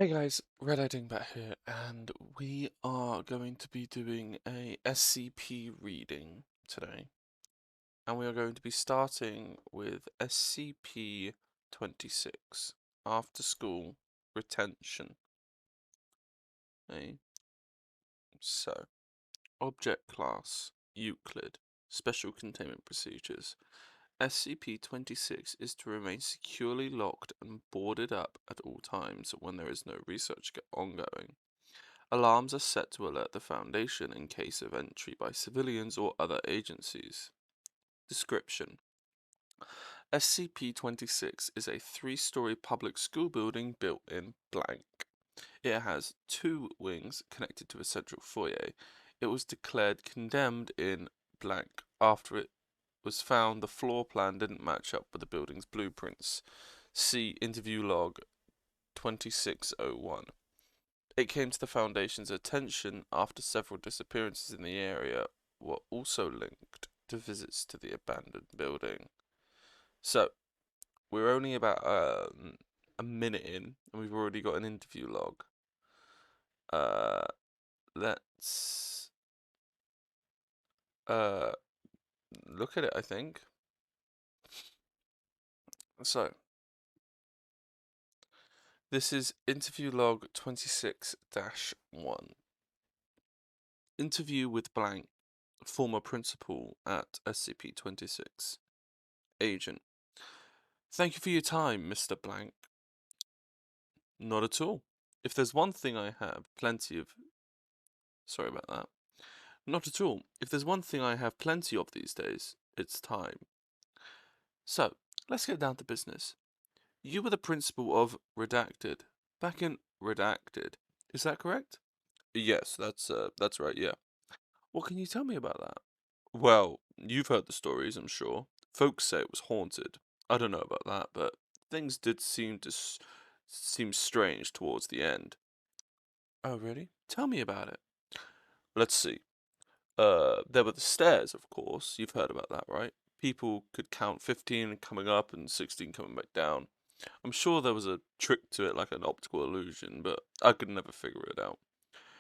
Hey guys, Red Eye Dingbat here, and we are going to be doing a SCP reading today. And we are going to be starting with SCP-026, After School Retention. Okay. So, Object Class, Euclid, Special Containment Procedures. SCP-026 is to remain securely locked and boarded up at all times when there is no research ongoing. Alarms are set to alert the Foundation in case of entry by civilians or other agencies. Description: SCP-026 is a three-story public school building built in blank. It has two wings connected to a central foyer. It was declared condemned in blank after it was found the floor plan didn't match up with the building's blueprints. See interview log 2601. It came to the Foundation's attention after several disappearances in the area were also linked to visits to the abandoned building. So, we're only about a minute in, and we've already got an interview log. Let's look at it, I think. So, this is interview log 26-1. Interview with blank, former principal at SCP-026. Agent: Thank you for your time, Mr. Blank. Not at all. If there's one thing I have plenty of... Sorry about that. Not at all. If there's one thing I have plenty of these days, it's time. So, let's get down to business. You were the principal of Redacted. Back in Redacted. Is that correct? Yes, that's right, yeah. What can you tell me about that? Well, you've heard the stories, I'm sure. Folks say it was haunted. I don't know about that, but things did seem strange towards the end. Oh, really? Tell me about it. Let's see. There were the stairs, of course. You've heard about that, right? People could count 15 coming up and 16 coming back down. I'm sure there was a trick to it, like an optical illusion, but I could never figure it out.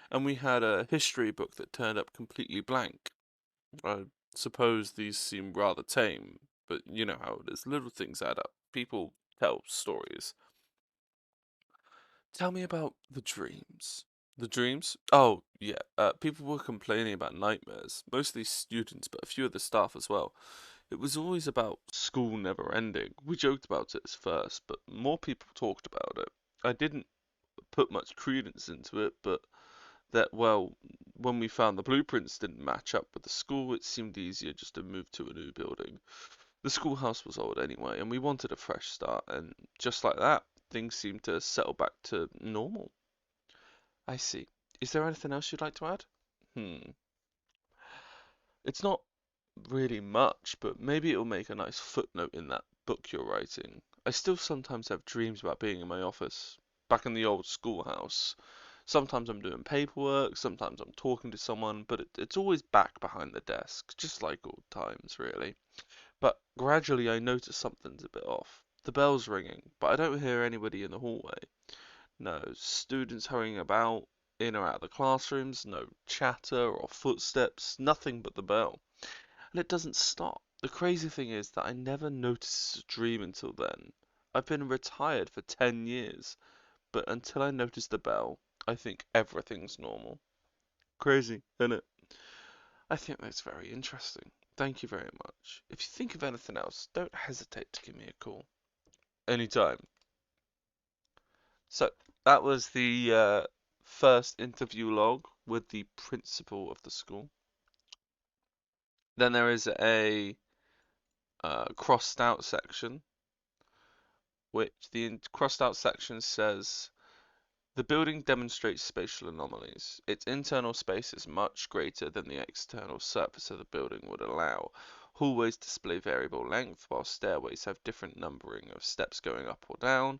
And we had a history book that turned up completely blank. I suppose these seem rather tame, but you know how it is. Little things add up. People tell stories. Tell me about the dreams. The dreams? Oh, yeah. People were complaining about nightmares. Mostly students, but a few of the staff as well. It was always about school never ending. We joked about it at first, but more people talked about it. I didn't put much credence into it, but well, when we found the blueprints didn't match up with the school, it seemed easier just to move to a new building. The schoolhouse was old anyway, and we wanted a fresh start, and just like that, things seemed to settle back to normal. I see. Is there anything else you'd like to add? Hmm. It's not really much, but maybe it'll make a nice footnote in that book you're writing. I still sometimes have dreams about being in my office, back in the old schoolhouse. Sometimes I'm doing paperwork, sometimes I'm talking to someone, but it's always back behind the desk, just like old times, really. But gradually I notice something's a bit off. The bell's ringing, but I don't hear anybody in the hallway. No students hurrying about, in or out of the classrooms, no chatter or footsteps, nothing but the bell. And it doesn't stop. The crazy thing is that I never noticed it's a dream until then. I've been retired for 10 years, but until I notice the bell, I think everything's normal. Crazy, isn't it? I think that's very interesting. Thank you very much. If you think of anything else, don't hesitate to give me a call. Anytime. So, that was the first interview log with the principal of the school. Then there is a crossed out section, which the crossed out section says the building demonstrates spatial anomalies. Its internal space is much greater than the external surface of the building would allow. Hallways display variable length, while stairways have different numbering of steps going up or down.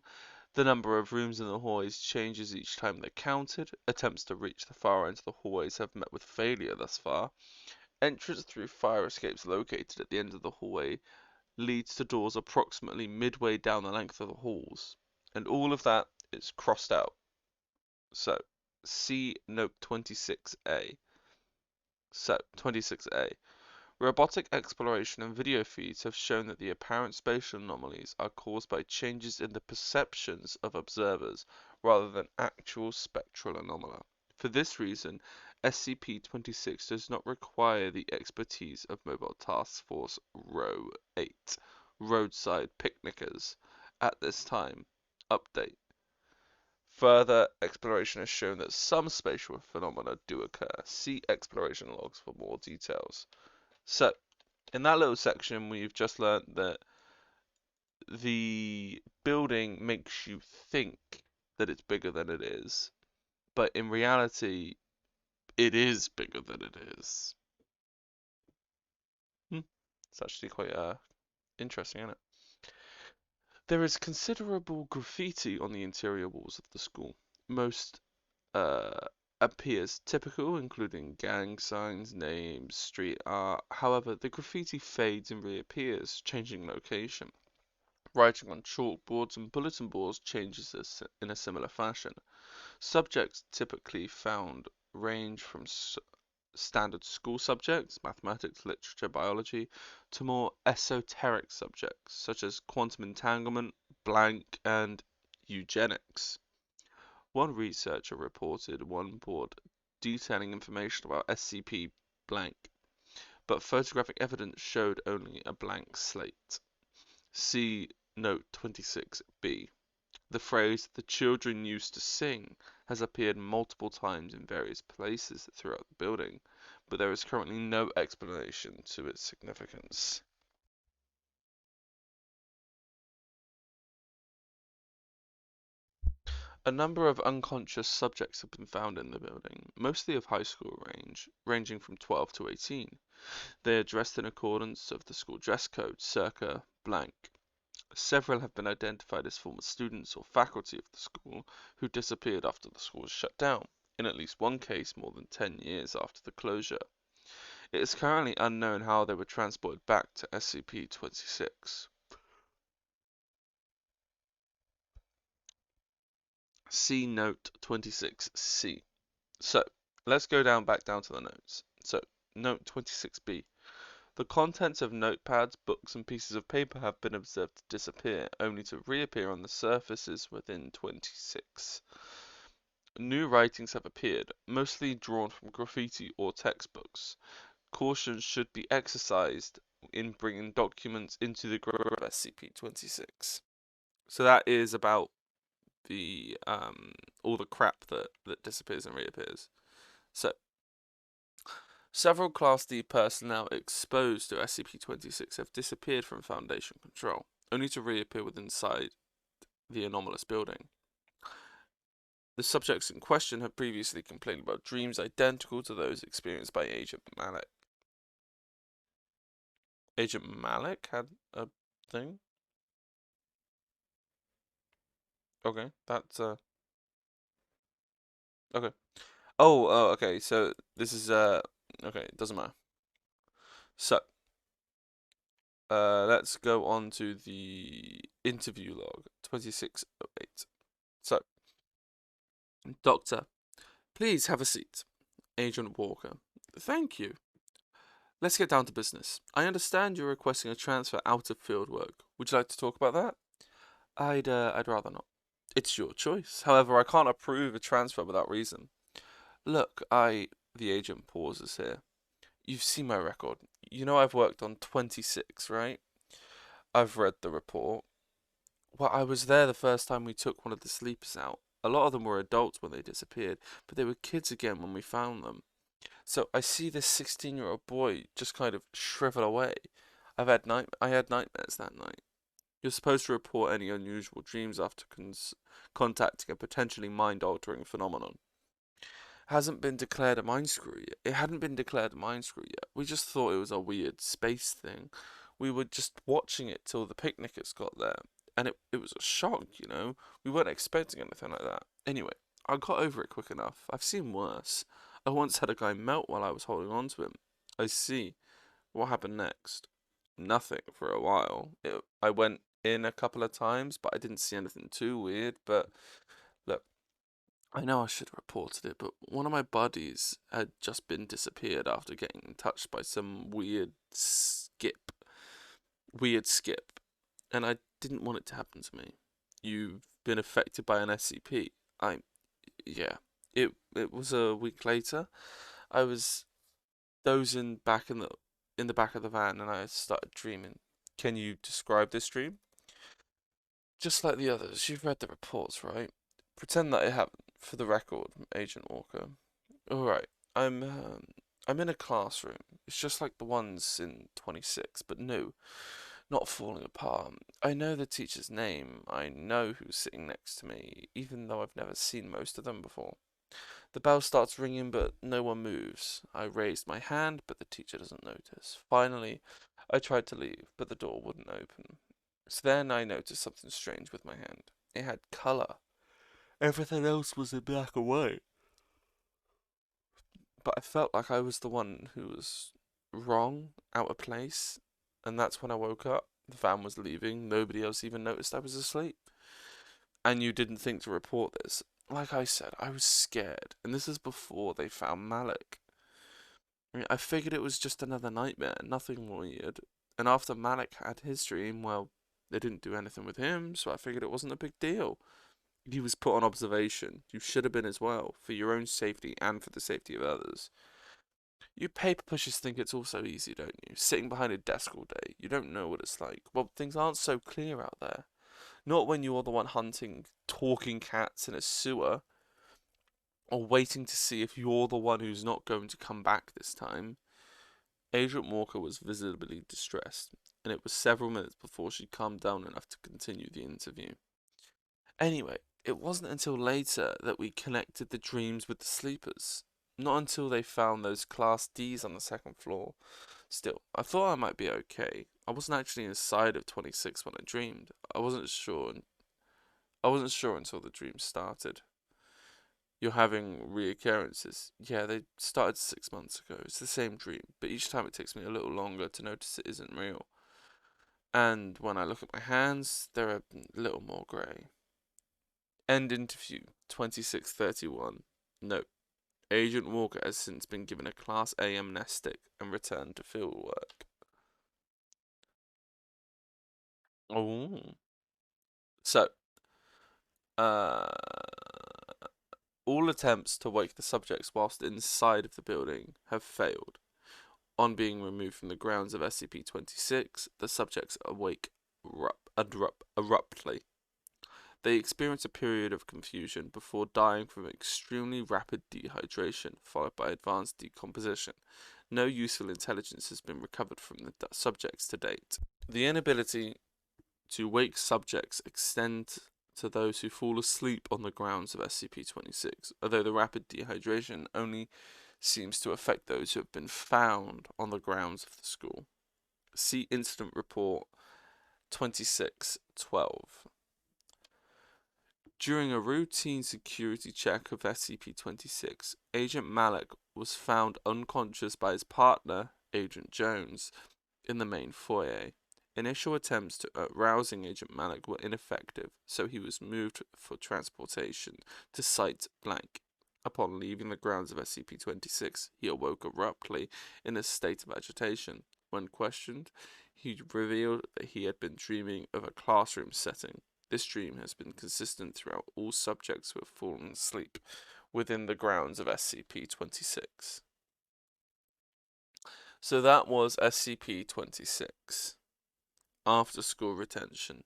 The number of rooms in the hallways changes each time they're counted. Attempts to reach the far end of the hallways have met with failure thus far. Entrance through fire escapes located at the end of the hallway leads to doors approximately midway down the length of the halls. And all of that is crossed out. So, see Note 26A. So, 26A. Robotic exploration and video feeds have shown that the apparent spatial anomalies are caused by changes in the perceptions of observers rather than actual spectral anomala. For this reason, SCP-26 does not require the expertise of Mobile Task Force Row 8, roadside picnickers, at this time. Update. Further exploration has shown that some spatial phenomena do occur. See exploration logs for more details. So, in that little section, we've just learnt that the building makes you think that it's bigger than it is, but in reality, it is bigger than it is. It's actually quite interesting, isn't it? There is considerable graffiti on the interior walls of the school. Most appears typical, including gang signs, names, street art. However, the graffiti fades and reappears, changing location. Writing on chalkboards and bulletin boards changes in a similar fashion. Subjects typically found range from standard school subjects, mathematics, literature, biology, to more esoteric subjects such as quantum entanglement, blank, and eugenics. One researcher reported one board detailing information about SCP blank, but photographic evidence showed only a blank slate. See Note 26B. The phrase "the children used to sing" has appeared multiple times in various places throughout the building, but there is currently no explanation to its significance. A number of unconscious subjects have been found in the building, mostly of high school range, ranging from 12 to 18. They are dressed in accordance with the school dress code, circa blank. Several have been identified as former students or faculty of the school who disappeared after the school was shut down, in at least one case more than 10 years after the closure. It is currently unknown how they were transported back to SCP-26. See Note 26C. So, let's go back down to the notes. So, Note 26B. The contents of notepads, books, and pieces of paper have been observed to disappear, only to reappear on the surfaces within 26. New writings have appeared, mostly drawn from graffiti or textbooks. Caution should be exercised in bringing documents into the group of SCP-26. So that is about the all the crap that disappears and reappears. So, several Class D personnel exposed to SCP-26 have disappeared from Foundation control, only to reappear inside the anomalous building. The subjects in question have previously complained about dreams identical to those experienced by Agent Malik. Agent Malik had a thing? Okay, that's okay. Oh, okay, so this is okay, it doesn't matter. So, let's go on to the interview log 2608. So, Doctor, please have a seat. Agent Walker, thank you. Let's get down to business. I understand you're requesting a transfer out of field work. Would you like to talk about that? I'd rather not. It's your choice. However, I can't approve a transfer without reason. Look, the agent pauses here. You've seen my record. You know I've worked on 26, right? I've read the report. Well, I was there the first time we took one of the sleepers out. A lot of them were adults when they disappeared, but they were kids again when we found them. So I see this 16-year-old boy just kind of shrivel away. I had nightmares that night. You're supposed to report any unusual dreams after contacting a potentially mind-altering phenomenon. Hasn't been declared a mind screw yet. It hadn't been declared a mind screw yet. We just thought it was a weird space thing. We were just watching it till the picnickers got there. And it was a shock, you know. We weren't expecting anything like that. Anyway, I got over it quick enough. I've seen worse. I once had a guy melt while I was holding on to him. I see. What happened next? Nothing for a while. I went in a couple of times, but I didn't see anything too weird. But look, I know I should have reported it, but one of my buddies had just been disappeared after getting touched by some weird skip, and I didn't want it to happen to me. You've been affected by an SCP. Yeah. It was a week later. I was dozing back in the back of the van, and I started dreaming. Can you describe this dream? Just like the others, you've read the reports, right? Pretend that it happened. For the record, Agent Walker. Alright, I'm in a classroom. It's just like the ones in 26, but no, not falling apart. I know the teacher's name. I know who's sitting next to me, even though I've never seen most of them before. The bell starts ringing, but no one moves. I raised my hand, but the teacher doesn't notice. Finally, I tried to leave, but the door wouldn't open. So then I noticed something strange with my hand. It had colour. Everything else was in black and white. But I felt like I was the one who was wrong, out of place. And that's when I woke up. The van was leaving. Nobody else even noticed I was asleep. And you didn't think to report this. Like I said, I was scared. And this is before they found Malik. I figured it was just another nightmare, nothing weird. And after Malik had his dream, well, they didn't do anything with him, so I figured it wasn't a big deal. He was put on observation. You should have been as well, for your own safety and for the safety of others. You paper pushers think it's all so easy, don't you? Sitting behind a desk all day, you don't know what it's like. Well, things aren't so clear out there. Not when you're the one hunting talking cats in a sewer, or waiting to see if you're the one who's not going to come back this time. Agent Walker was visibly distressed, and it was several minutes before she calmed down enough to continue the interview. Anyway, it wasn't until later that we connected the dreams with the sleepers. Not until they found those Class Ds on the second floor. Still, I thought I might be okay. I wasn't actually inside of 26 when I dreamed. I wasn't sure until the dream started. You're having reoccurrences. Yeah, they started 6 months ago. It's the same dream, but each time it takes me a little longer to notice it isn't real. And when I look at my hands, they're a little more grey. End interview 2631. Note. Agent Walker has since been given a Class A amnestic and returned to fieldwork. Oh. So, uh, all attempts to wake the subjects whilst inside of the building have failed. On being removed from the grounds of SCP-26, the subjects awake abruptly. They experience a period of confusion before dying from extremely rapid dehydration, followed by advanced decomposition. No useful intelligence has been recovered from the subjects to date. The inability to wake subjects extend to those who fall asleep on the grounds of SCP-26, although the rapid dehydration only seems to affect those who have been found on the grounds of the school. See Incident Report 2612. During a routine security check of SCP-26, Agent Malik was found unconscious by his partner, Agent Jones, in the main foyer. Initial attempts to rousing Agent Malik were ineffective, so he was moved for transportation to Site Blank. Upon leaving the grounds of SCP-26, he awoke abruptly in a state of agitation. When questioned, he revealed that he had been dreaming of a classroom setting. This dream has been consistent throughout all subjects who have fallen asleep within the grounds of SCP-26. So that was SCP-26. After school retention.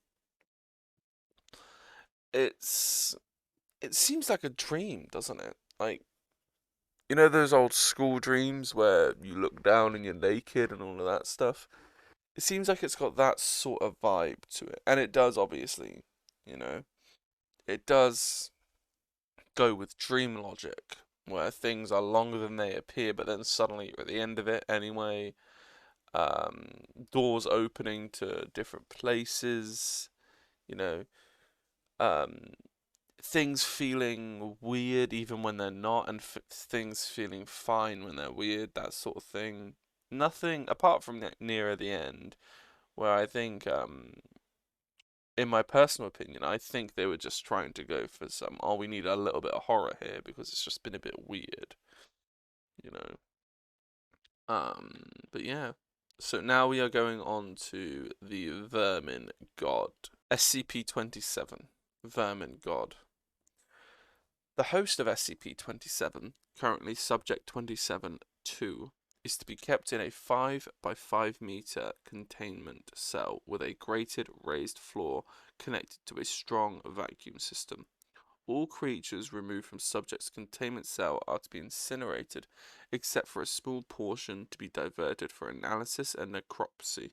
It seems like a dream, doesn't it? Like, you know those old school dreams where you look down and you're naked and all of that stuff? It seems like it's got that sort of vibe to it. And it does, obviously, you know. It does go with dream logic, where things are longer than they appear, but then suddenly you're at the end of it anyway. Doors opening to different places, you know. Um, Things feeling weird even when they're not, and things feeling fine when they're weird, that sort of thing. Nothing apart from nearer the end, where I think in my personal opinion, I think they were just trying to go for some, oh, we need a little bit of horror here because it's just been a bit weird, you know. But yeah. So now we are going on to the Vermin God. SCP-27, Vermin God. The host of SCP-27, currently Subject 27-2, is to be kept in a 5 by 5 meter containment cell with a grated raised floor connected to a strong vacuum system. All creatures removed from subject's containment cell are to be incinerated, except for a small portion to be diverted for analysis and necropsy.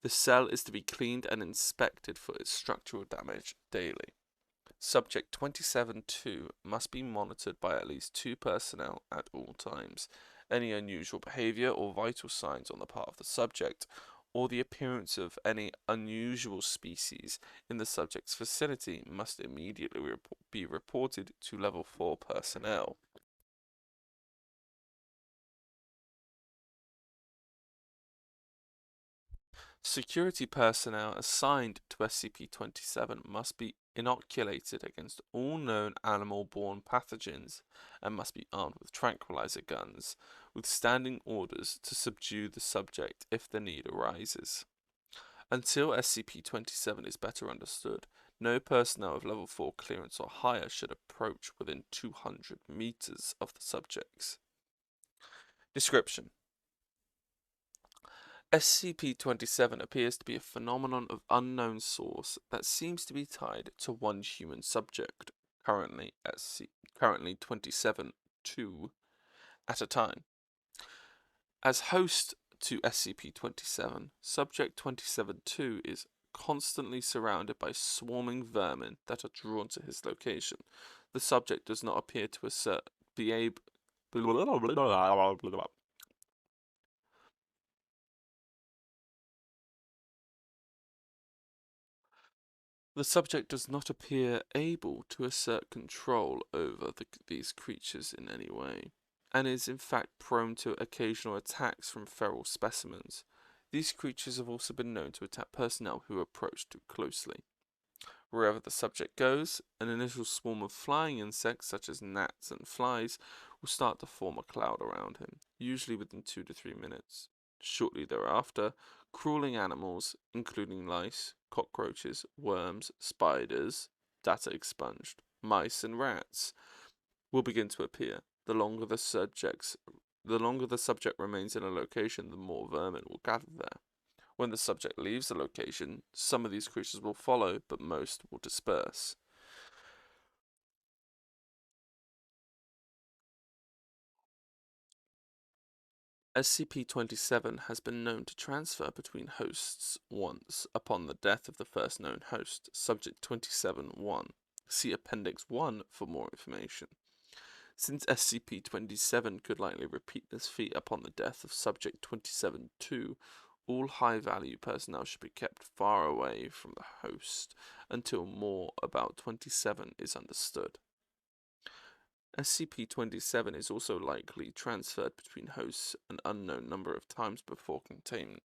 The cell is to be cleaned and inspected for its structural damage daily. Subject 27-2 must be monitored by at least 2 personnel at all times. Any unusual behavior or vital signs on the part of the subject, or the appearance of any unusual species in the subject's vicinity must immediately be reported to Level 4 personnel. Security personnel assigned to SCP-27 must be inoculated against all known animal-borne pathogens and must be armed with tranquilizer guns, with standing orders to subdue the subject if the need arises. Until SCP-27 is better understood, no personnel of Level 4 clearance or higher should approach within 200 meters of the subjects. Description: SCP-27 appears to be a phenomenon of unknown source that seems to be tied to one human subject, currently 27-2, at a time. As host to SCP-27, Subject 27-2 is constantly surrounded by swarming vermin that are drawn to his location. The subject does not appear to be able The subject does not appear able to assert control over these creatures in any way, and is in fact prone to occasional attacks from feral specimens. These creatures have also been known to attack personnel who approach too closely. Wherever the subject goes, an initial swarm of flying insects, such as gnats and flies, will start to form a cloud around him, usually within 2 to 3 minutes. Shortly thereafter, crawling animals, including lice, cockroaches, worms, spiders, data expunged, mice, and rats, will begin to appear. The longer the subject remains in a location, the more vermin will gather there. When the subject leaves the location, some of these creatures will follow, but most will disperse. SCP-27 has been known to transfer between hosts once upon the death of the first known host, Subject 27-1. See Appendix 1 for more information. Since SCP-27 could likely repeat this feat upon the death of Subject 27-2, all high-value personnel should be kept far away from the host until more about 27 is understood. SCP-27 is also likely transferred between hosts an unknown number of times before containment.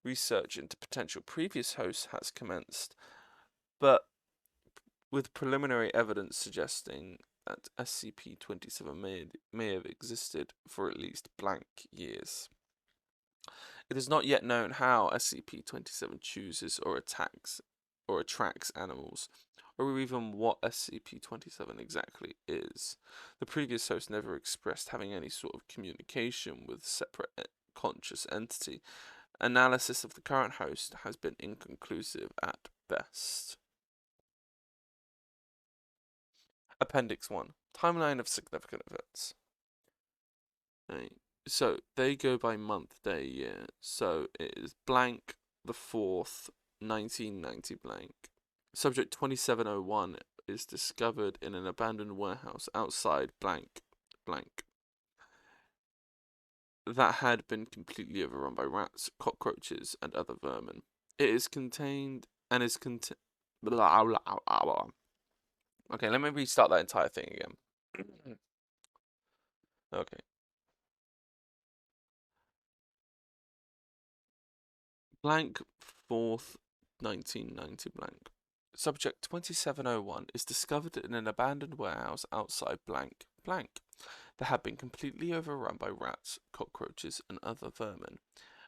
Research into potential previous hosts has commenced, but with preliminary evidence suggesting that SCP-27 may have existed for at least blank years. It is not yet known how SCP-27 chooses or attracts animals, or even what SCP-27 exactly is. The previous host never expressed having any sort of communication with separate conscious entity. Analysis of the current host has been inconclusive at best. Appendix 1. Timeline of significant events. Right. So, they go by month, day, year. So, it is blank the 4th, 1990 blank. Subject 2701 is discovered in an abandoned warehouse outside blank blank that had been completely overrun by rats, cockroaches, and other vermin. It is contained and is contained. Okay, let me restart that entire thing again. Okay. Blank 4th 1990 blank. Subject 2701 is discovered in an abandoned warehouse outside blank blank that had been completely overrun by rats, cockroaches, and other vermin,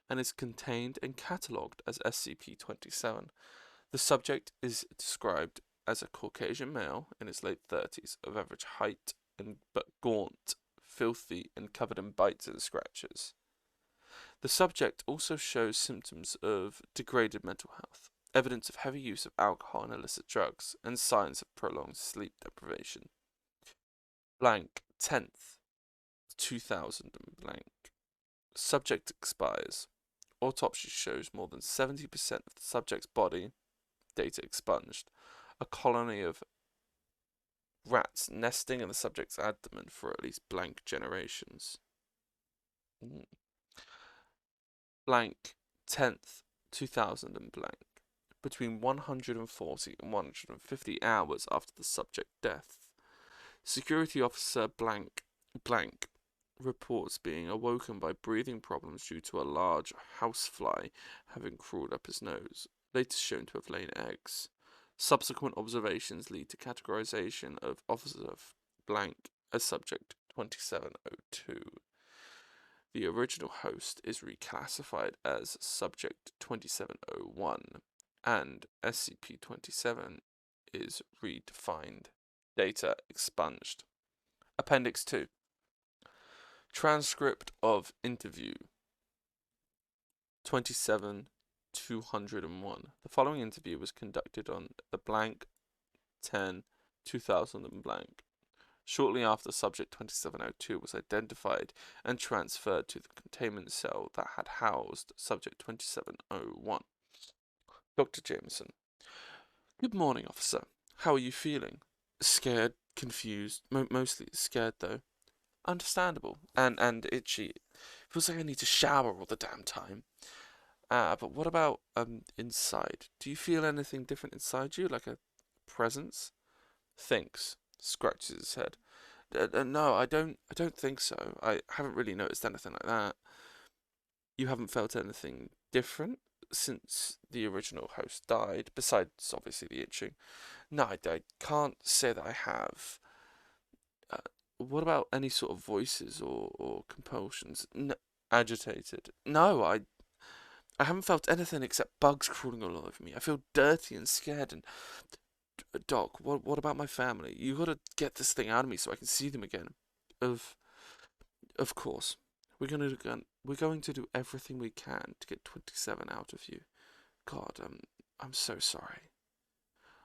and is contained and catalogued as SCP-27. The subject is described as a Caucasian male in his late 30s, of average height, but gaunt, filthy, and covered in bites and scratches. The subject also shows symptoms of degraded mental health, evidence of heavy use of alcohol and illicit drugs, and signs of prolonged sleep deprivation. Blank 10th 2000 blank. Subject expires. Autopsy shows more than 70% of the subject's body data expunged. A colony of rats nesting in the subject's abdomen for at least blank generations. Blank 10th 2000 and blank. Between 140 and 150 hours after the subject death, security officer blank blank reports being awoken by breathing problems due to a large housefly having crawled up his nose, later shown to have laid eggs. Subsequent observations lead to categorization of officer blank as subject 2702. The original host is reclassified as subject 2701, and SCP-27 is redefined. Data expunged. Appendix 2. Transcript of interview 27-201. The following interview was conducted on the blank 10-2000 and blank. Shortly after, subject 2702 was identified and transferred to the containment cell that had housed subject 2701. Dr. Jameson. Good morning, officer. How are you feeling? Scared, confused, mostly scared though. Understandable. And itchy. Feels like I need to shower all the damn time. But what about inside? Do you feel anything different inside you, like a presence? Thinks. Scratches his head. No, I don't think so. I haven't really noticed anything like that. You haven't felt anything different since the original host died, besides obviously the itching? No, I can't say that I have. What about any sort of voices or compulsions? No, agitated. No, I haven't felt anything except bugs crawling all over me. I feel dirty and scared. And Doc, what about my family? You gotta get this thing out of me so I can see them again. Of course, we're going to do everything we can to get 27 out of you. God, I'm so sorry.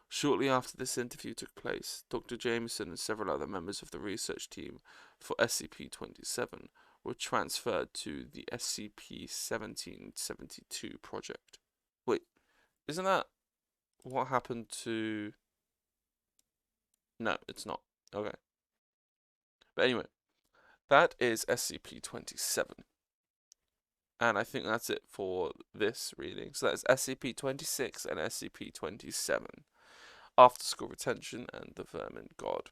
Shortly after this interview took place, Dr. Jameson and several other members of the research team for SCP-27 were transferred to the SCP-1772 project. Wait, isn't that what happened to... No, it's not. Okay. But anyway, that is SCP-27. And I think that's it for this reading. So that's SCP-26 and SCP-27. After School Retention and the Vermin God.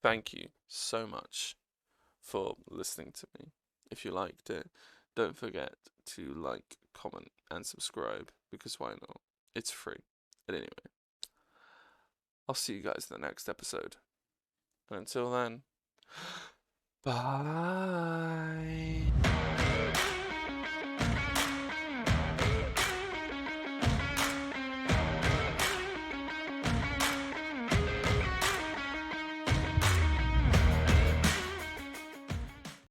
Thank you so much for listening to me. If you liked it, don't forget to like, comment, and subscribe, because why not? It's free. But anyway, I'll see you guys in the next episode. And until then, bye.